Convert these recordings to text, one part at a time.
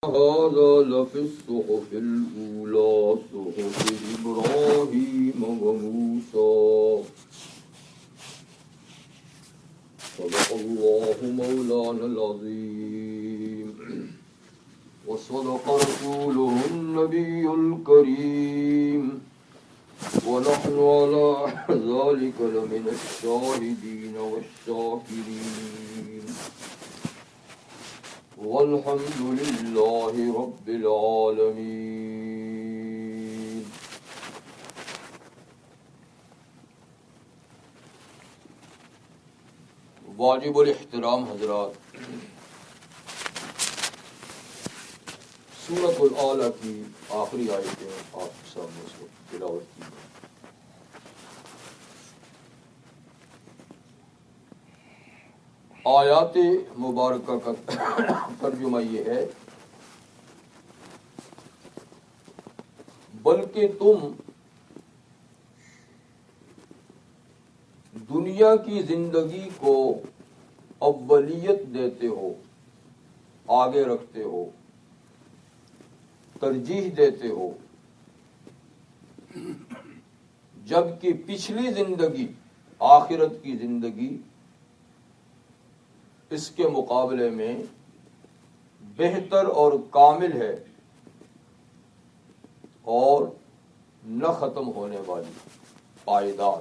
هذا لفي الصحف الأولى صحف إبراهيم وموسى صدق الله مولانا العظيم وصدق رسوله النبي الكريم ونحن على ذلك لمن الشاهدين والشاكرين والحمد لله رب العالمين. واجب الاحترام حضرات، سورۃ الاعلیٰ کی آخری آیتیں آپ کے سامنے اس کو تلاوت کی ہیں۔ آیات مبارکہ کا ترجمہ یہ ہے، بلکہ تم دنیا کی زندگی کو اولیت دیتے ہو، آگے رکھتے ہو، ترجیح دیتے ہو، جبکہ پچھلی زندگی آخرت کی زندگی اس کے مقابلے میں بہتر اور کامل ہے اور نہ ختم ہونے والی، پائیدار۔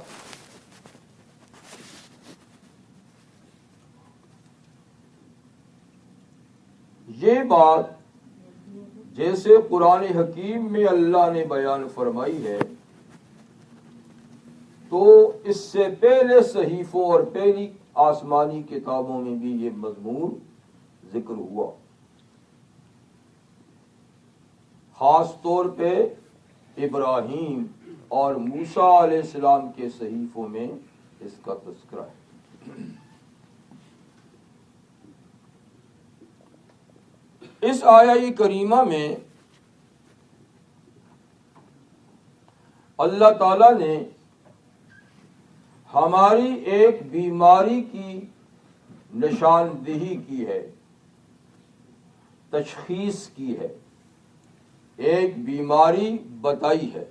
یہ بات جیسے قرآن حکیم میں اللہ نے بیان فرمائی ہے، تو اس سے پہلے صحیفوں اور پہلی آسمانی کتابوں میں بھی یہ مضمون ذکر ہوا، خاص طور پہ ابراہیم اور موسیٰ علیہ السلام کے صحیفوں میں اس کا تذکرہ ہے۔ اس آیہ کریمہ میں اللہ تعالی نے ہماری ایک بیماری کی نشاندہی کی ہے، تشخیص کی ہے، ایک بیماری بتائی ہے،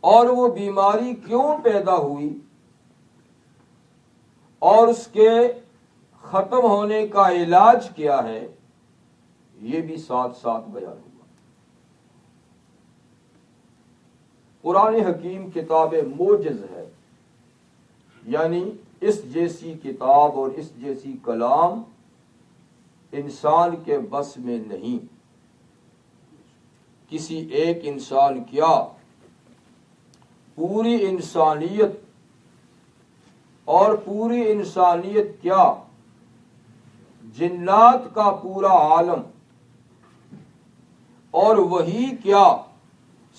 اور وہ بیماری کیوں پیدا ہوئی اور اس کے ختم ہونے کا علاج کیا ہے، یہ بھی ساتھ ساتھ بیان ہوا۔ قرآن حکیم کتاب موجز ہے، یعنی اس جیسی کتاب اور اس جیسی کلام انسان کے بس میں نہیں۔ کسی ایک انسان کیا، پوری انسانیت، اور پوری انسانیت کیا، جنات کا پورا عالم، اور وہی کیا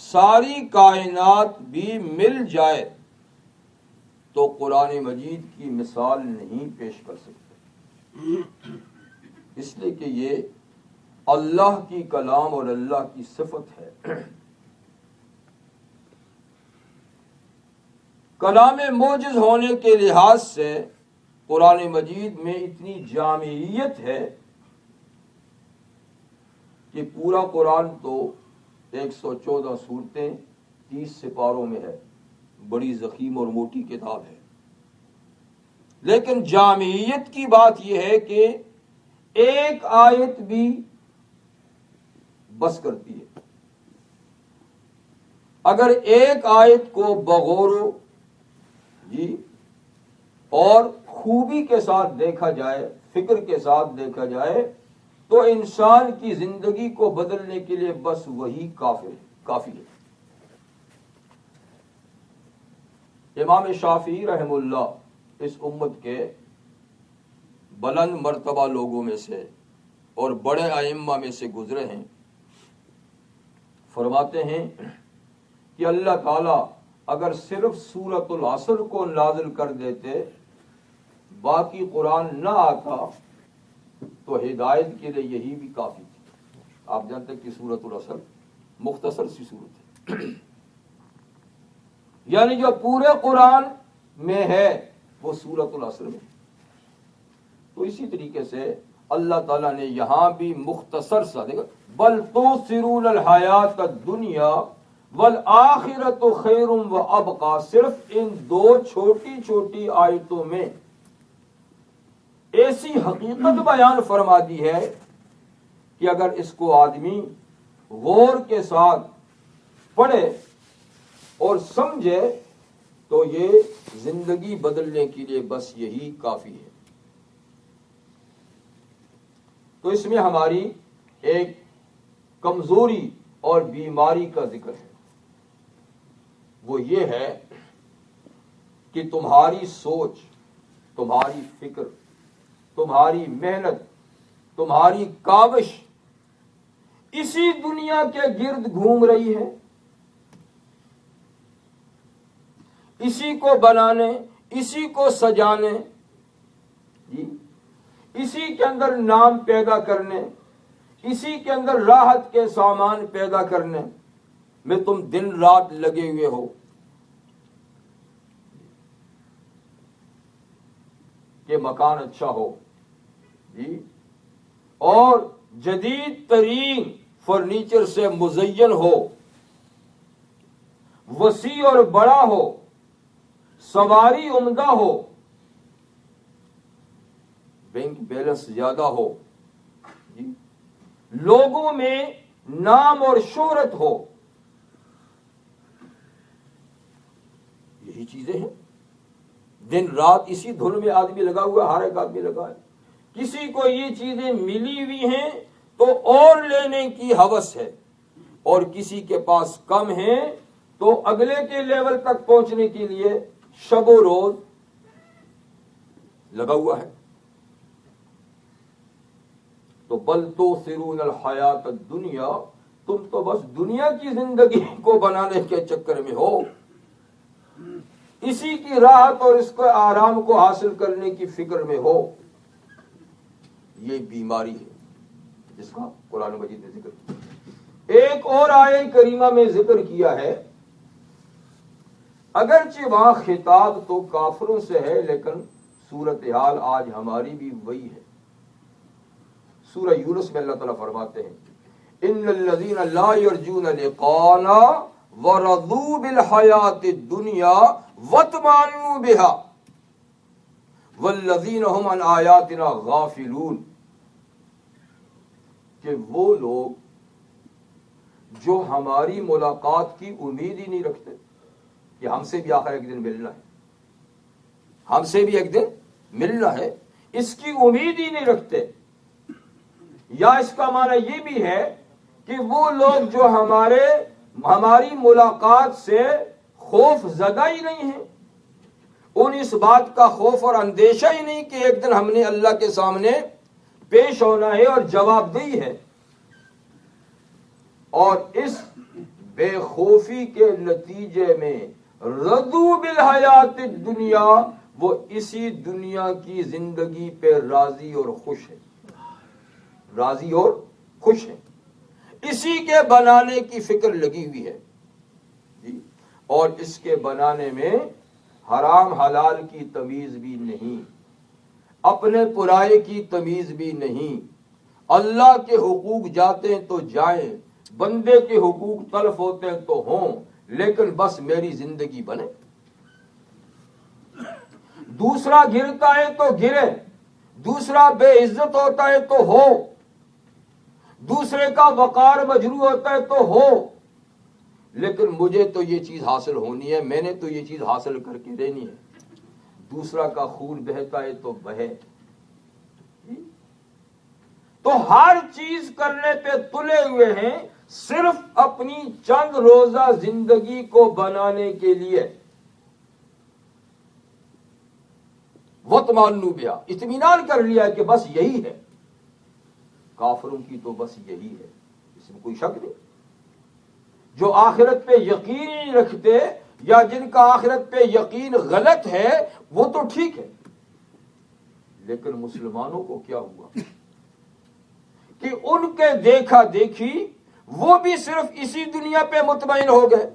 ساری کائنات بھی مل جائے تو قرآن مجید کی مثال نہیں پیش کر سکتے، اس لیے کہ یہ اللہ کی کلام اور اللہ کی صفت ہے۔ کلام موجز ہونے کے لحاظ سے قرآن مجید میں اتنی جامعیت ہے کہ پورا قرآن تو 114 سورتیں 30 سپاروں میں ہے، بڑی ضخیم اور موٹی کتاب ہے، لیکن جامعیت کی بات یہ ہے کہ ایک آیت بھی بس کرتی ہے۔ اگر ایک آیت کو بغور اور خوبی کے ساتھ دیکھا جائے، فکر کے ساتھ دیکھا جائے، تو انسان کی زندگی کو بدلنے کے لیے بس وہی کافی ہے۔ امام شافعی رحم اللہ اس امت کے بلند مرتبہ لوگوں میں سے اور بڑے ائمہ میں سے گزرے ہیں، فرماتے ہیں کہ اللہ تعالیٰ اگر صرف سورۃ العصر کو نازل کر دیتے، باقی قرآن نہ آتا، تو ہدایت کے لیے یہی بھی کافی تھی۔ آپ جانتے ہیں کہ سورۃ العصر مختصر سی صورت ہے، یعنی جو پورے قرآن میں ہے وہ سورۃ العصر میں۔ تو اسی طریقے سے اللہ تعالیٰ نے یہاں بھی مختصر سا دیکھا، بل تؤثرون الحیات الدنیا والآخرۃ خیر وابقیٰ، صرف ان دو چھوٹی چھوٹی آیتوں میں ایسی حقیقت بیان فرما دی ہے کہ اگر اس کو آدمی غور کے ساتھ پڑھے اور سمجھے تو یہ زندگی بدلنے کے لیے بس یہی کافی ہے۔ تو اس میں ہماری ایک کمزوری اور بیماری کا ذکر ہے، وہ یہ ہے کہ تمہاری سوچ، تمہاری فکر، تمہاری محنت، تمہاری کاوش اسی دنیا کے گرد گھوم رہی ہے، اسی کو بنانے، اسی کو سجانے، اسی کے اندر نام پیدا کرنے، اسی کے اندر راحت کے سامان پیدا کرنے میں تم دن رات لگے ہوئے ہو کہ مکان اچھا ہو اور جدید ترین فرنیچر سے مزین ہو، وسیع اور بڑا ہو، سواری عمدہ ہو، بینک بیلنس زیادہ ہو، لوگوں میں نام اور شہرت ہو، یہی چیزیں ہیں۔ دن رات اسی دھن میں آدمی لگا ہوا ہے، ہر ایک آدمی لگا ہے۔ کسی کو یہ چیزیں ملی ہوئی ہیں تو اور لینے کی ہوس ہے، اور کسی کے پاس کم ہیں تو اگلے کے لیول تک پہنچنے کے لیے شب و روز لگا ہوا ہے۔ تو بل تؤثرون الحیات الدنیا، تم تو بس دنیا کی زندگی کو بنانے کے چکر میں ہو، اسی کی راحت اور اس کے آرام کو حاصل کرنے کی فکر میں ہو۔ یہ بیماری ہے جس کا قرآن مجید نے ذکر کیا۔ ایک اور آیت کریمہ میں ذکر کیا ہے، اگرچہ وہاں خطاب تو کافروں سے ہے لیکن صورتحال آج ہماری بھی وہی ہے۔ سورہ یونس میں اللہ تعالیٰ فرماتے ہیں، ان الذین لا یرجون لقاءنا ورضوا بالحیات الدنیا واطمأنوا بها والذین هم عن آیاتنا غافلون، کہ وہ لوگ جو ہماری ملاقات کی امید ہی نہیں رکھتے کہ ہم سے بھی آخر ایک دن ملنا ہے، ہم سے بھی ایک دن ملنا ہے، اس کی امید ہی نہیں رکھتے، یا اس کا معنی یہ بھی ہے کہ وہ لوگ جو ہماری ملاقات سے خوف زدہ ہی نہیں ہیں، ان اس بات کا خوف اور اندیشہ ہی نہیں کہ ایک دن ہم نے اللہ کے سامنے پیش ہونا ہے اور جواب دہی ہے، اور اس بے خوفی کے نتیجے میں رضوا بالحیات الدنیا، وہ اسی دنیا کی زندگی پہ راضی اور خوش ہے، راضی اور خوش ہے، اسی کے بنانے کی فکر لگی ہوئی ہے، اور اس کے بنانے میں حرام حلال کی تمیز بھی نہیں، اپنے پرائے کی تمیز بھی نہیں، اللہ کے حقوق جاتے ہیں تو جائیں، بندے کے حقوق تلف ہوتے ہیں تو ہوں، لیکن بس میری زندگی بنے۔ دوسرا گرتا ہے تو گرے، دوسرا بے عزت ہوتا ہے تو ہو، دوسرے کا وقار مجروح ہوتا ہے تو ہو، لیکن مجھے تو یہ چیز حاصل ہونی ہے، میں نے تو یہ چیز حاصل کر کے رہنی ہے۔ دوسرا کا خون بہتا ہے تو بہے، تو ہر چیز کرنے پہ تلے ہوئے ہیں، صرف اپنی چند روزہ زندگی کو بنانے کے لیے۔ وَاطْمَأَنُّوا بِهَا، اطمینان کر لیا کہ بس یہی ہے۔ کافروں کی تو بس یہی ہے، اس میں کوئی شک نہیں۔ جو آخرت پہ یقین نہیں رکھتے یا جن کا آخرت پہ یقین غلط ہے وہ تو ٹھیک ہے، لیکن مسلمانوں کو کیا ہوا کہ ان کے دیکھا دیکھی وہ بھی صرف اسی دنیا پہ مطمئن ہو گئے،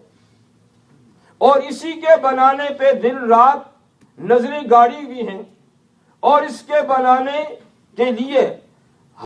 اور اسی کے بنانے پہ دن رات نظریں گاڑی ہوئی ہیں، اور اس کے بنانے کے لیے